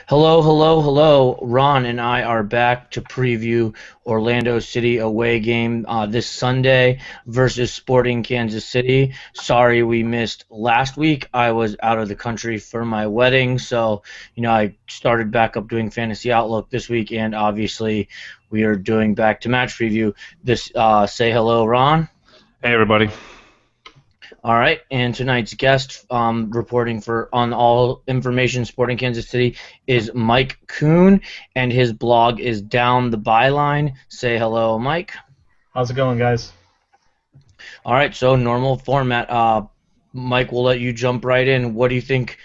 Hello, hello, hello. Ron and I are back to preview Orlando City away game this Sunday versus Sporting Kansas City. Sorry we missed last week. I was out of the country for my wedding, so I started back up doing Fantasy Outlook this week, and obviously we are doing back to match preview. This say hello, Ron. Hey everybody. All right, and tonight's guest reporting for on All Information Sporting Kansas City is Mike Kuhn, and his blog is Down The Byline. Say hello, Mike. How's it going, guys? All right, so normal format. Mike, we'll let you jump right in. What do you think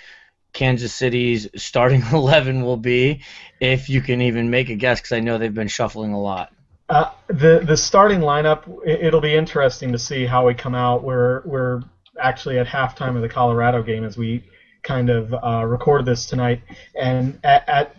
Kansas City's starting 11 will be, if you can even make a guess, because I know they've been shuffling a lot. The starting lineup, it'll be interesting to see how we come out. We're actually at halftime of the Colorado game as we kind of record this tonight, and at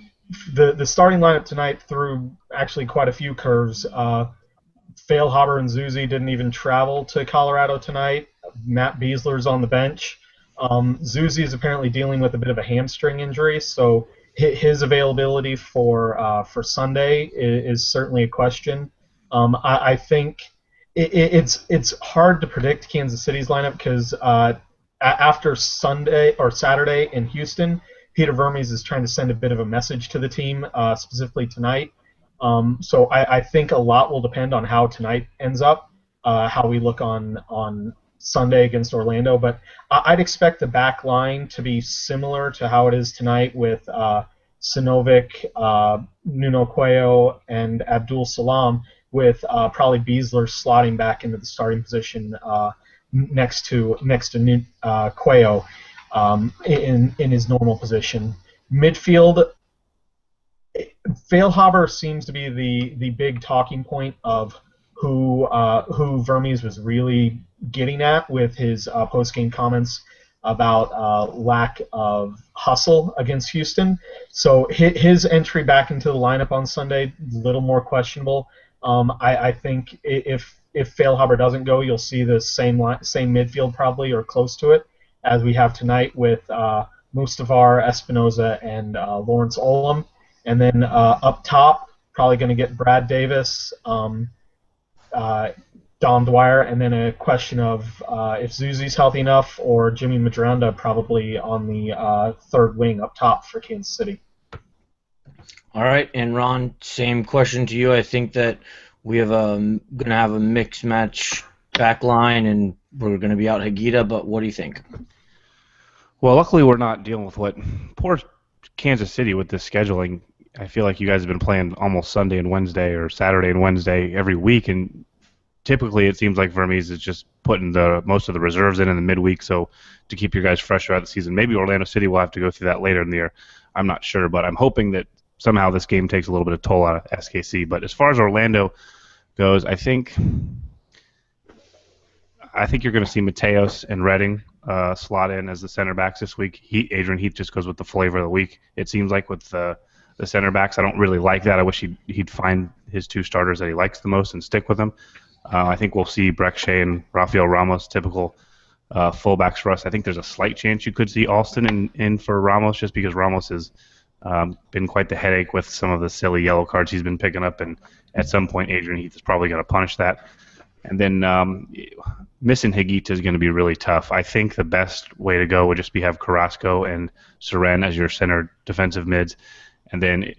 the starting lineup tonight threw actually quite a few curves. Failhaber and Zuzi didn't even travel to Colorado tonight. Matt Beasler's on the bench. Zuzi is apparently dealing with a bit of a hamstring injury, so his availability for Sunday is certainly a question. I think it's hard to predict Kansas City's lineup because after Sunday or Saturday in Houston, Peter Vermes is trying to send a bit of a message to the team, specifically tonight. So I think a lot will depend on how tonight ends up, how we look on Sunday against Orlando. But I'd expect the back line to be similar to how it is tonight with Sinovic, Nuno Cuello, and Abdul Salam, with probably Beasler slotting back into the starting position next to Cuello in his normal position. Midfield, Failhaber seems to be the big talking point of who Vermes was really getting at with his post-game comments about lack of hustle against Houston. So his entry back into the lineup on Sunday, a little more questionable. I think if Failhaber doesn't go, you'll see the same midfield probably or close to it as we have tonight with Mustafar, Espinoza, and Lawrence Olam. And then up top, probably going to get Brad Davis, Dom Dwyer, and then a question of if Zuzi's healthy enough or Jimmy Madranda probably on the third wing up top for Kansas City. All right, and Ron, same question to you. I think that we have going to have a mixed match back line, and we're going to be out Higuita, but what do you think? Well, luckily we're not dealing with what poor Kansas City with this scheduling. I feel like you guys have been playing almost Sunday and Wednesday or Saturday and Wednesday every week, and typically it seems like Vermes is just putting most of the reserves in the midweek, so to keep your guys fresh throughout the season. Maybe Orlando City will have to go through that later in the year. I'm not sure, but I'm hoping that somehow this game takes a little bit of toll out of SKC. But as far as Orlando goes, I think you're going to see Mateos and Redding slot in as the center backs this week. Adrian Heath just goes with the flavor of the week. It seems like with the center backs, I don't really like that. I wish he'd find his two starters that he likes the most and stick with them. I think we'll see Breck Shea and Rafael Ramos, typical fullbacks for us. I think there's a slight chance you could see Alston in for Ramos, just because Ramos has been quite the headache with some of the silly yellow cards he's been picking up, and at some point Adrian Heath is probably going to punish that. And then missing Higuita is going to be really tough. I think the best way to go would just be have Carrasco and Seren as your center defensive mids, and then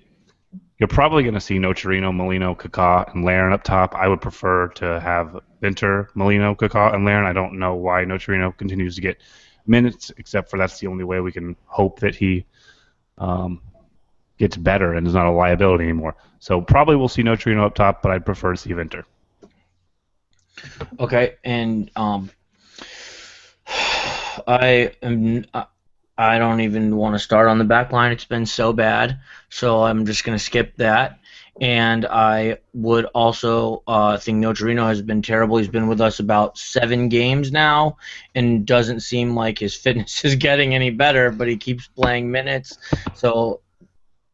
you're probably going to see Nocerino, Molino, Kaká, and Larin up top. I would prefer to have Vinter, Molino, Kaká, and Larin. I don't know why Nocerino continues to get minutes, except for that's the only way we can hope that he gets better and is not a liability anymore. So probably we'll see Nocerino up top, but I'd prefer to see Vinter. Okay, and I don't even want to start on the back line. It's been so bad, so I'm just going to skip that. And I would also think Nocerino has been terrible. He's been with us about 7 games now and doesn't seem like his fitness is getting any better, but he keeps playing minutes. So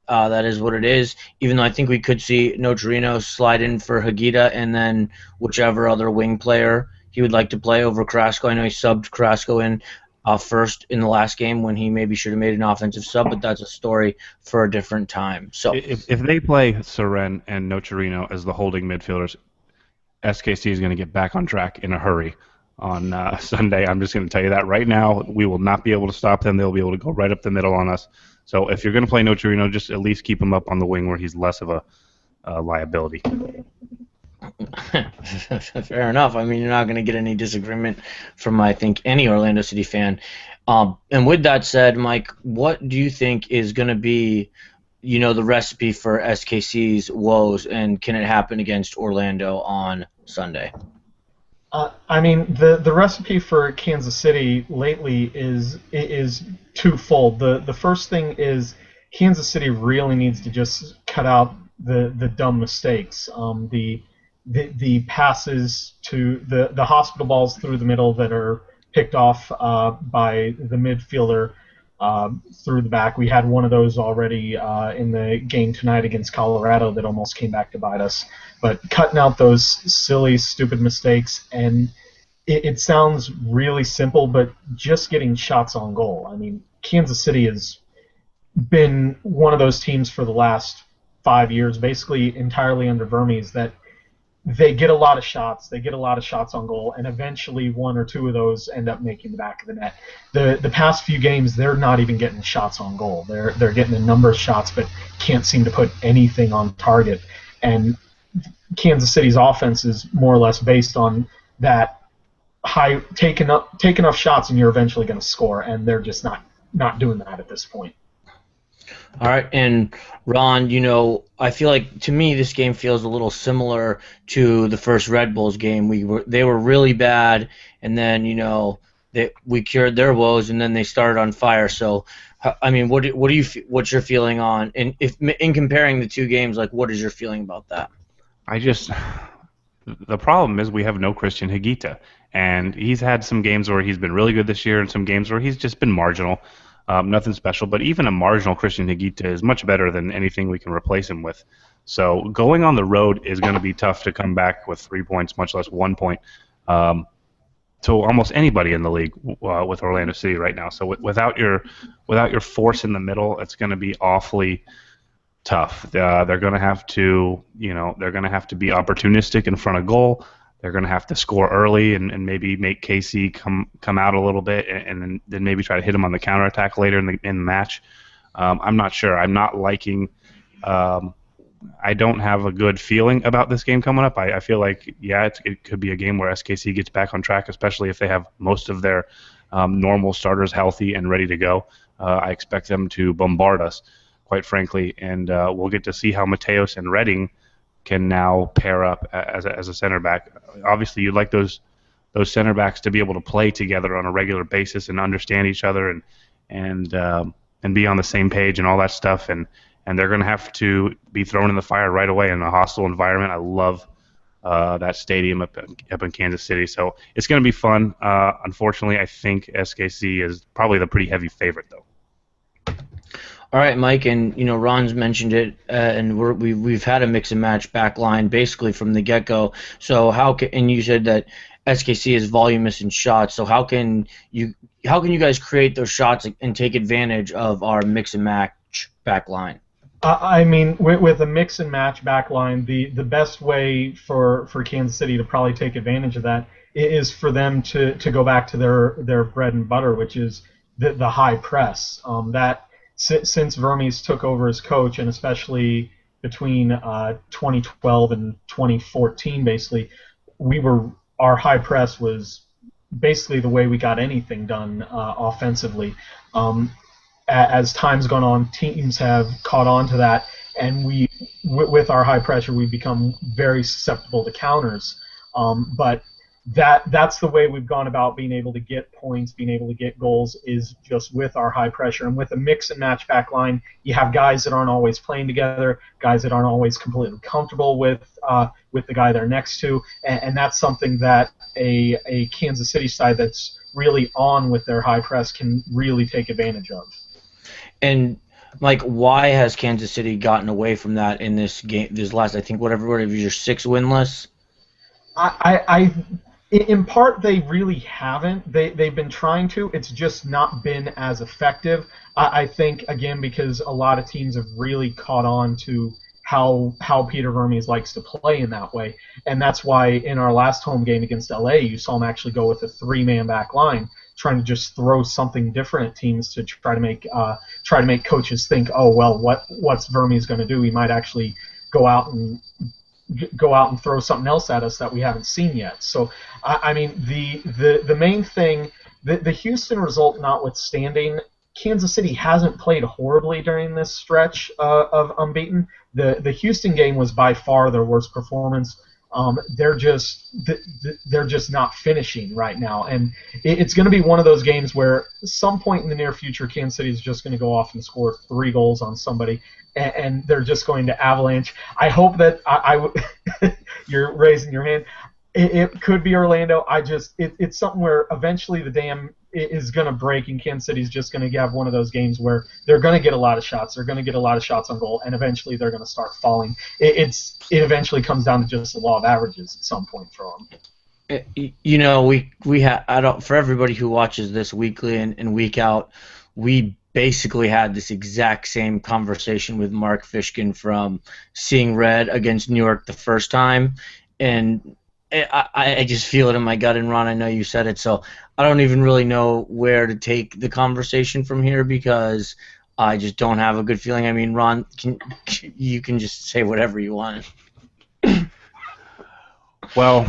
that is what it is, even though I think we could see Nocerino slide in for Higuita and then whichever other wing player he would like to play over Carrasco. I know he subbed Carrasco in first in the last game when he maybe should have made an offensive sub, but that's a story for a different time. So if they play Seren and Nocerino as the holding midfielders, SKC is going to get back on track in a hurry on Sunday. I'm just going to tell you that right now. We will not be able to stop them. They'll be able to go right up the middle on us. So if you're going to play Nocerino, just at least keep him up on the wing where he's less of a liability. Fair enough. I mean, you're not going to get any disagreement from, I think, any Orlando City fan. And with that said, Mike, what do you think is going to be, the recipe for SKC's woes, and can it happen against Orlando on Sunday? I mean, the recipe for Kansas City lately is twofold. The first thing is Kansas City really needs to just cut out the dumb mistakes. The passes to the hospital balls through the middle that are picked off by the midfielder through the back. We had one of those already in the game tonight against Colorado that almost came back to bite us. But cutting out those silly, stupid mistakes, and it sounds really simple, but just getting shots on goal. I mean, Kansas City has been one of those teams for the last 5 years, basically entirely under Vermes, that they get a lot of shots. They get a lot of shots on goal, and eventually one or two of those end up making the back of the net. The past few games, they're not even getting shots on goal. They're getting a number of shots, but can't seem to put anything on target. And Kansas City's offense is more or less based on that high take enough shots, and you're eventually going to score. And they're just not doing that at this point. All right, and Ron, I feel like, to me, this game feels a little similar to the first Red Bulls game. They were really bad, and then we cured their woes, and then they started on fire. So, I mean, what's your feeling on? And if in comparing the two games, like, what is your feeling about that? The problem is we have no Christian Higuita, and he's had some games where he's been really good this year and some games where he's just been marginal. Nothing special, but even a marginal Christian Higuita is much better than anything we can replace him with. So going on the road is going to be tough to come back with 3 points, much less 1 point, to almost anybody in the league with Orlando City right now. So without your force in the middle, it's going to be awfully tough. They're going to have to, be opportunistic in front of goal. They're going to have to score early and maybe make KC come out a little bit and then maybe try to hit him on the counterattack later in the match. I'm not sure. I'm not liking I don't have a good feeling about this game coming up. I feel like, it could be a game where SKC gets back on track, especially if they have most of their normal starters healthy and ready to go. I expect them to bombard us, quite frankly, and we'll get to see how Mateos and Redding can now pair up as a center back. Obviously, you'd like those center backs to be able to play together on a regular basis and understand each other and be on the same page and all that stuff. And they're going to have to be thrown in the fire right away in a hostile environment. I love that stadium up in Kansas City, so it's going to be fun. Unfortunately, I think SKC is probably the pretty heavy favorite, though. All right, Mike, and Ron's mentioned it, and we've had a mix and match back line basically from the get-go. So and you said that SKC is voluminous in shots. So how can you guys create those shots and take advantage of our mix and match back line? I mean, with a mix and match back line, the best way for Kansas City to probably take advantage of that is for them to go back to their bread and butter, which is the high press. Since Vermes took over as coach, and especially between 2012 and 2014, basically, our high press was basically the way we got anything done offensively. As time's gone on, teams have caught on to that, and with our high pressure, we've become very susceptible to counters. But that's the way we've gone about being able to get points, being able to get goals, is just with our high pressure. And with a mix and match back line, you have guys that aren't always playing together, guys that aren't always completely comfortable with the guy they're next to, and that's something that a Kansas City side that's really on with their high press can really take advantage of. And Mike, why has Kansas City gotten away from that in this game? This last, I think, whatever you're 6 winless. In part, they really haven't. They've been trying to. It's just not been as effective. I think, again, because a lot of teams have really caught on to how Peter Vermes likes to play in that way. And that's why in our last home game against LA, you saw him actually go with a three-man back line, trying to just throw something different at teams to try to make coaches think, oh, well, what's Vermes going to do? He might actually go out and throw something else at us that we haven't seen yet. So, I mean, the main thing, the Houston result notwithstanding, Kansas City hasn't played horribly during this stretch of unbeaten. The Houston game was by far their worst performance. They're just not finishing right now, and it's going to be one of those games where some point in the near future, Kansas City is just going to go off and score 3 goals on somebody, and they're just going to avalanche. I hope that you're raising your hand. It could be Orlando. It's something where eventually the dam is going to break, and Kansas City's just going to have one of those games where they're going to get a lot of shots. They're going to get a lot of shots on goal, and eventually they're going to start falling. It eventually comes down to just the law of averages at some point for them. You know, we have, I don't, for everybody who watches this weekly and week out, we basically had this exact same conversation with Mark Fishkin from Seeing Red against New York the first time, and I just feel it in my gut. And Ron, I know you said it, so I don't even really know where to take the conversation from here because I just don't have a good feeling. I mean, Ron, you can just say whatever you want. Well,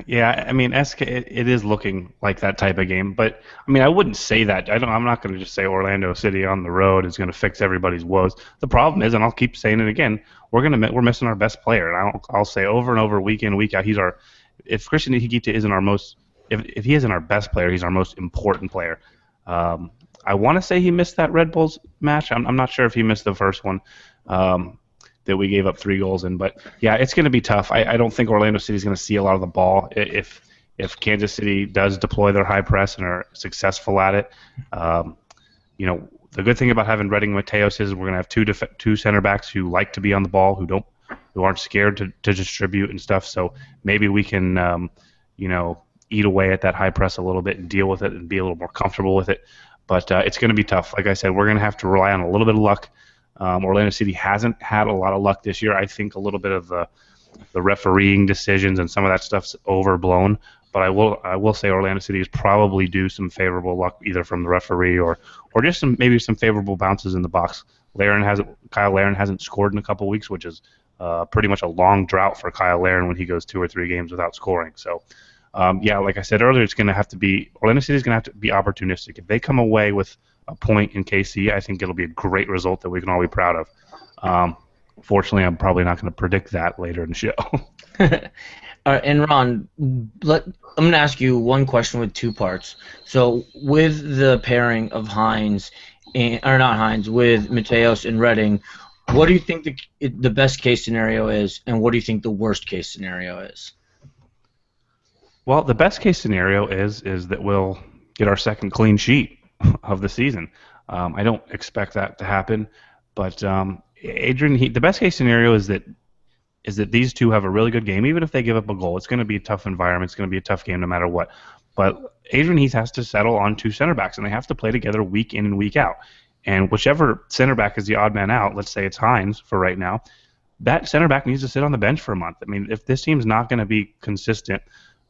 yeah, I mean, it is looking like that type of game, but I mean, I wouldn't say that. I'm not going to just say Orlando City on the road is going to fix everybody's woes. The problem is, and I'll keep saying it again, we're missing our best player, and I'll say over and over, week in, week out, if Christian Higuita isn't our most, if he isn't our best player, he's our most important player. I want to say he missed that Red Bulls match. I'm not sure if he missed the first one. That we gave up 3 goals in. But, yeah, it's going to be tough. I don't think Orlando City is going to see a lot of the ball. If Kansas City does deploy their high press and are successful at it, you know, the good thing about having Redding Mateos is we're going to have two center backs who like to be on the ball, who aren't scared to distribute and stuff. So maybe we can, you know, eat away at that high press a little bit and deal with it and be a little more comfortable with it. But it's going to be tough. Like I said, we're going to have to rely on a little bit of luck. Orlando City hasn't had a lot of luck this year. I think a little bit of the refereeing decisions and some of that stuff's overblown. But I will say Orlando City is probably due some favorable luck either from the referee or just maybe some favorable bounces in the box. Kyle Larin hasn't scored in a couple weeks, which is pretty much a long drought for Kyle Larin when he goes 2 or 3 games without scoring. So, yeah, like I said earlier, it's going to have to be Orlando City is going to have to be opportunistic. If they come away with a point in KC, I think it'll be a great result that we can all be proud of. Fortunately, I'm probably not going to predict that later in the show. And Ron, I'm going to ask you one question with 2 parts. So with the pairing of with Mateos and Redding, what do you think the best case scenario is, and what do you think the worst case scenario is? Well, the best case scenario is that we'll get our second clean sheet of the season. I don't expect that to happen, but Adrian, the best case scenario is that these two have a really good game. Even if they give up a goal, it's going to be a tough environment. It's going to be a tough game no matter what. But Adrian Heath has to settle on 2 center backs, and they have to play together week in and week out. And whichever center back is the odd man out, let's say it's Hines for right now, that center back needs to sit on the bench for a month. I mean, if this team's not going to be consistent,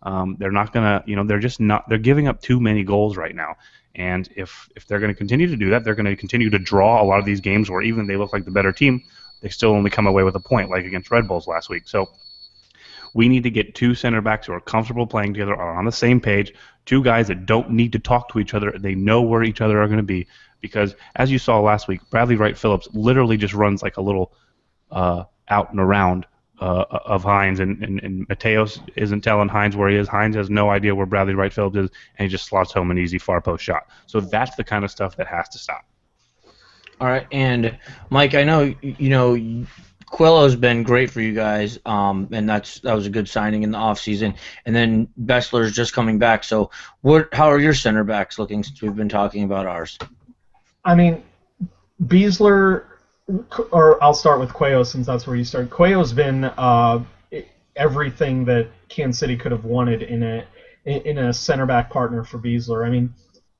they're not going to, you know, they're giving up too many goals right now. And if they're going to continue to do that, they're going to continue to draw a lot of these games where even they look like the better team, they still only come away with a point, like against Red Bulls last week. So we need to get 2 center backs who are comfortable playing together, are on the same page, 2 guys that don't need to talk to each other. They know where each other are going to be. Because as you saw last week, Bradley Wright Phillips literally just runs like a little out and around of Hines, and Mateos isn't telling Hines where he is. Hines has no idea where Bradley Wright Phillips is, and he just slots home an easy far post shot. So that's the kind of stuff that has to stop. All right, and Mike, I know Quello's been great for you guys, and that was a good signing in the offseason. And then Bessler's just coming back. So how are your center backs looking since we've been talking about ours? I mean, Beasler, or I'll start with Cuello since that's where you started. Cuello's been everything that Kansas City could have wanted in a center back partner for Beasler. I mean,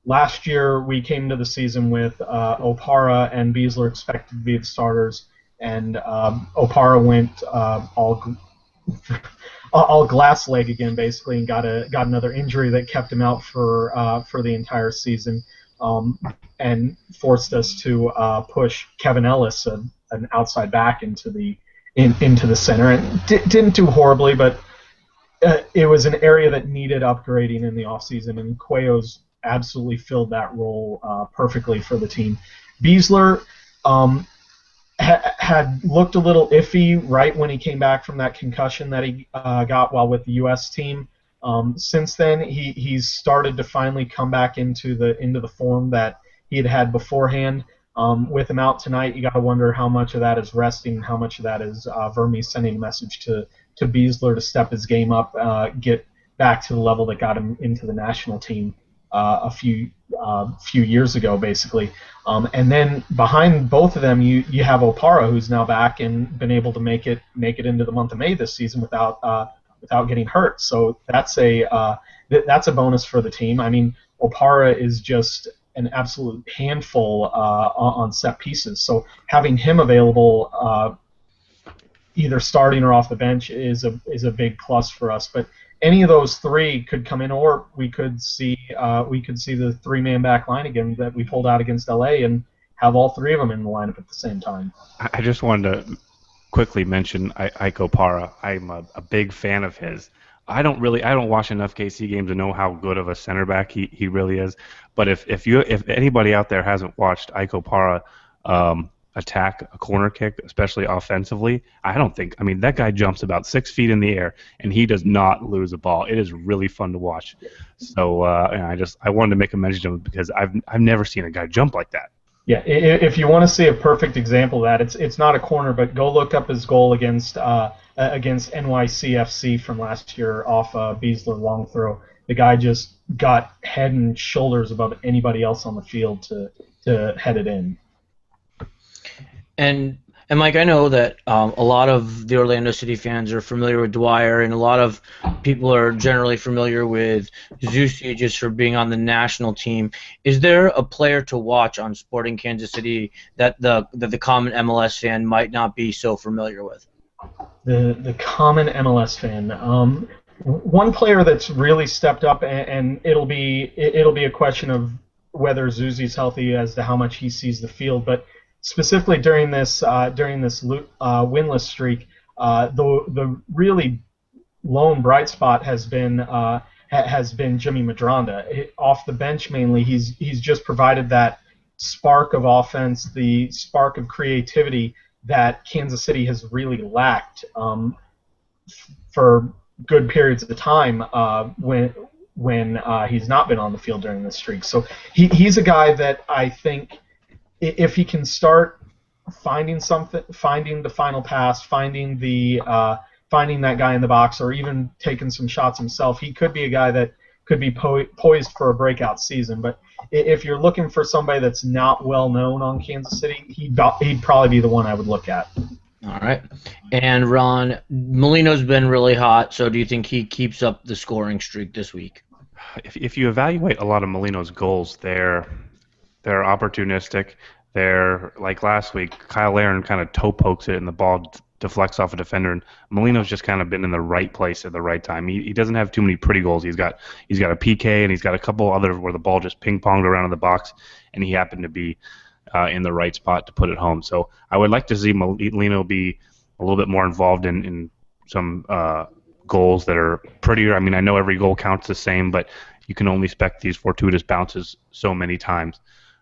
last year we came into the season with Opara and Beasler expected to be the starters, and Opara went all glass leg again, basically, and got another injury that kept him out for the entire season, and forced us to push Kevin Ellis, an outside back, into the center, and didn't do horribly, but it was an area that needed upgrading in the offseason, and Cuello's absolutely filled that role perfectly for the team. Beasler had looked a little iffy right when he came back from that concussion that he got while with the U.S. team. Since then, he's started to finally come back into the form that he had beforehand. With him out tonight, you got to wonder how much of that is resting, how much of that is Vermes sending a message to Beasler to step his game up, get back to the level that got him into the national team a few years ago, basically. And then behind both of them, you have Opara, who's now back and been able to make it into the month of May this season without getting hurt. So that's a bonus for the team. I mean, Opara is just an absolute handful on set pieces. So having him available, either starting or off the bench, is a big plus for us. But any of those three could come in, or we could see the three-man back line again that we pulled out against LA and have all three of them in the lineup at the same time. I just wanted to quickly mention Ike Opara. I'm a big fan of his. I don't watch enough KC games to know how good of a center back he really is. But if anybody out there hasn't watched Ike Opara attack a corner kick, especially offensively, that guy jumps about 6 feet in the air and he does not lose a ball. It is really fun to watch. So I wanted to make a mention of him because I've never seen a guy jump like that. Yeah, if you want to see a perfect example of that, it's not a corner, but go look up his goal against NYCFC from last year off Beasler long throw. The guy just got head and shoulders above anybody else on the field to head it in. And Mike, I know that a lot of the Orlando City fans are familiar with Dwyer, and a lot of people are generally familiar with Zusi just for being on the national team. Is there a player to watch on Sporting Kansas City that the common MLS fan might not be so familiar with? The common MLS fan. One player that's really stepped up, and it'll be a question of whether Zusi's healthy as to how much he sees the field, but specifically during this winless streak, the really lone bright spot has been Jimmy Madronda. Off the bench mainly, he's just provided that spark of offense, the spark of creativity that Kansas City has really lacked for good periods of time when he's not been on the field during this streak. So he's a guy that I think, if he can start finding the final pass, finding that guy in the box, or even taking some shots himself, he could be a guy that could be poised for a breakout season. But if you're looking for somebody that's not well known on Kansas City, he'd probably be the one I would look at. All right. And Ron, Molino's been really hot, so do you think he keeps up the scoring streak this week? If you evaluate a lot of Molino's goals, they're opportunistic. They're like last week, Kyle Aaron kind of toe pokes it and the ball deflects off a defender, and Molino's just kind of been in the right place at the right time. He doesn't have too many pretty goals. He's got a PK and he's got a couple others where the ball just ping ponged around in the box, and he happened to be in the right spot to put it home. So I would like to see Molino be a little bit more involved in some goals that are prettier. I mean, I know every goal counts the same, but you can only expect these fortuitous bounces so many times.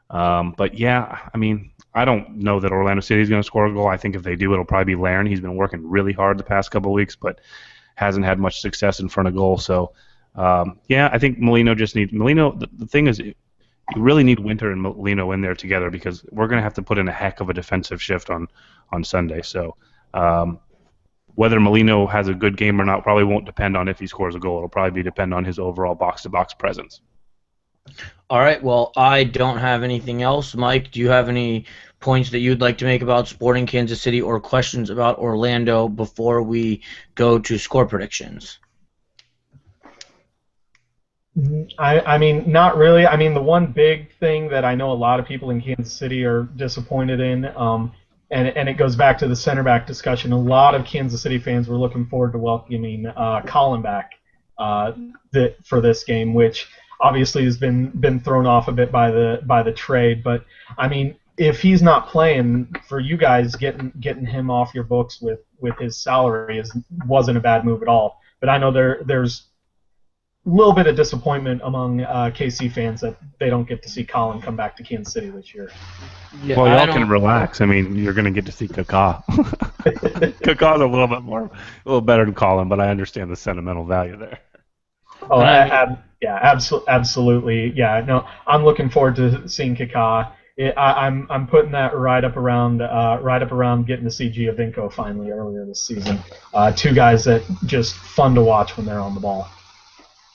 But yeah, I mean, I don't know that Orlando City is going to score a goal. I think if they do, it'll probably be Larin. He's been working really hard the past couple of weeks, but hasn't had much success in front of goal. So yeah, I think Molino just needs Molino. The thing is, you really need Winter and Molino in there together because we're going to have to put in a heck of a defensive shift on Sunday. So whether Molino has a good game or not probably won't depend on if he scores a goal. It'll probably depend on his overall box-to-box presence. All right. Well, I don't have anything else. Mike, do you have any points that you'd like to make about Sporting Kansas City or questions about Orlando before we go to score predictions? I mean, not really. I mean, the one big thing that I know a lot of people in Kansas City are disappointed in, and it goes back to the center back discussion. A lot of Kansas City fans were looking forward to welcoming Colin back uh, for this game, which obviously has been thrown off a bit by the trade. But I mean, if he's not playing for you guys, getting him off your books with his salary wasn't a bad move at all. But I know there's little bit of disappointment among KC fans that they don't get to see Colin come back to Kansas City this year. Yeah, Well, I y'all can don't. relax. I mean, you're going to get to see Kaká. Kaká's a little better than Colin, but I understand the sentimental value there. Oh, And I mean, yeah, absolutely. Yeah, no, I'm looking forward to seeing Kaká. I'm putting that right up around getting to see Giovinco finally earlier this season. Two guys that just fun to watch when they're on the ball.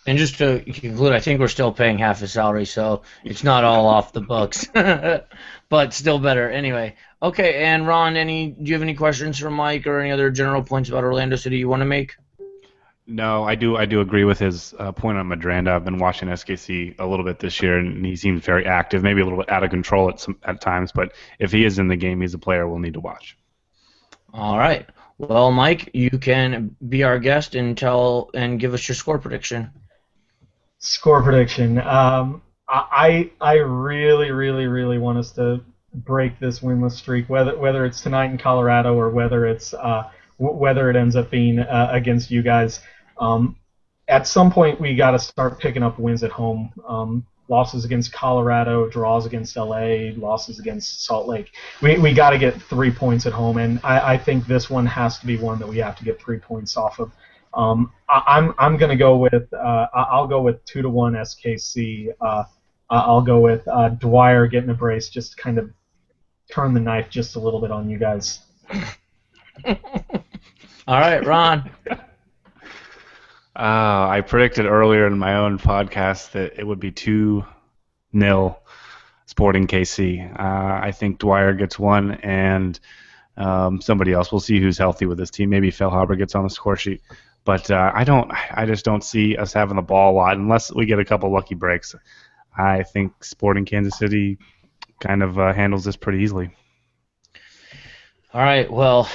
and just to conclude, I think we're still paying half his salary, so it's not all off the books, but still better. Anyway, okay. And Ron, do you have any questions for Mike or any other general points about Orlando City you want to make? No, I do agree with his point on Madranda. I've been watching SKC a little bit this year, and he seems very active, maybe a little bit out of control at times. But if he is in the game, he's a player we'll need to watch. All right. Well, Mike, you can be our guest and give us your score prediction. Score prediction. I really, really, really want us to break this winless streak, whether it's tonight in Colorado or whether it ends up being against you guys. At some point, we got to start picking up wins at home. Losses against Colorado, draws against LA, losses against Salt Lake. We got to get 3 points at home, and I think this one has to be one that we have to get 3 points off of. I'm gonna go with I'll go with 2-1 SKC. I'll go with Dwyer getting a brace, just to kind of turn the knife just a little bit on you guys. All right, Ron. I predicted earlier in my own podcast that it would be 2-0 Sporting KC. I think Dwyer gets one, and somebody else. We'll see who's healthy with this team. Maybe Fellhaber gets on the score sheet. But I just don't see us having the ball a lot unless we get a couple lucky breaks. I think Sporting Kansas City kind of handles this pretty easily. All right. Well,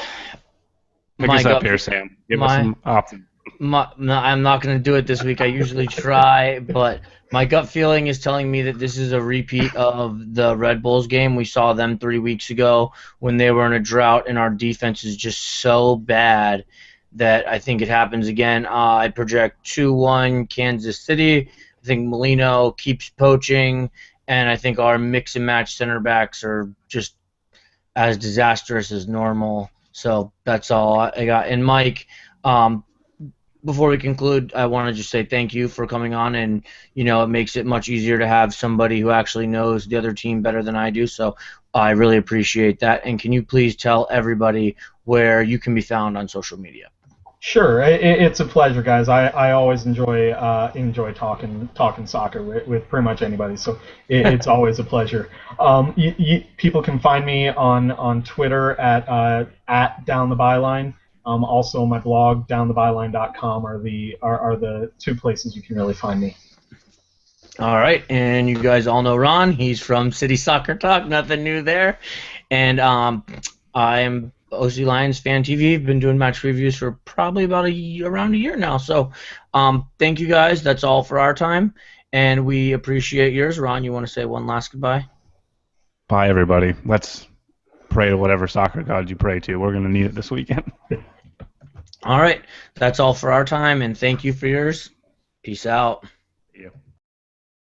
Pick my us up gut, here, Sam. Give us my, some options. no, I'm not going to do it this week. I usually try, but my gut feeling is telling me that this is a repeat of the Red Bulls game. We saw them 3 weeks ago when they were in a drought, and our defense is just so bad that I think it happens again. I project 2-1 Kansas City. I think Molino keeps poaching, and I think our mix and match center backs are just as disastrous as normal. So that's all I got. And Mike, before we conclude, I want to just say thank you for coming on, and it makes it much easier to have somebody who actually knows the other team better than I do. So I really appreciate that. And can you please tell everybody where you can be found on social media? Sure, it's a pleasure, guys. I always enjoy talking soccer with pretty much anybody, so it's always a pleasure. People can find me on Twitter at Down The Byline. Also, my blog downthebyline.com are the two places you can really find me. All right, and you guys all know Ron. He's from City Soccer Talk. Nothing new there, and I'm OC Lions Fan TV. I've been doing match reviews for probably about around a year now. So thank you guys. That's all for our time, and we appreciate yours. Ron, you want to say one last goodbye? Bye, everybody. Let's pray to whatever soccer god you pray to. We're going to need it this weekend. All right, that's all for our time, and thank you for yours. Peace out. Yeah.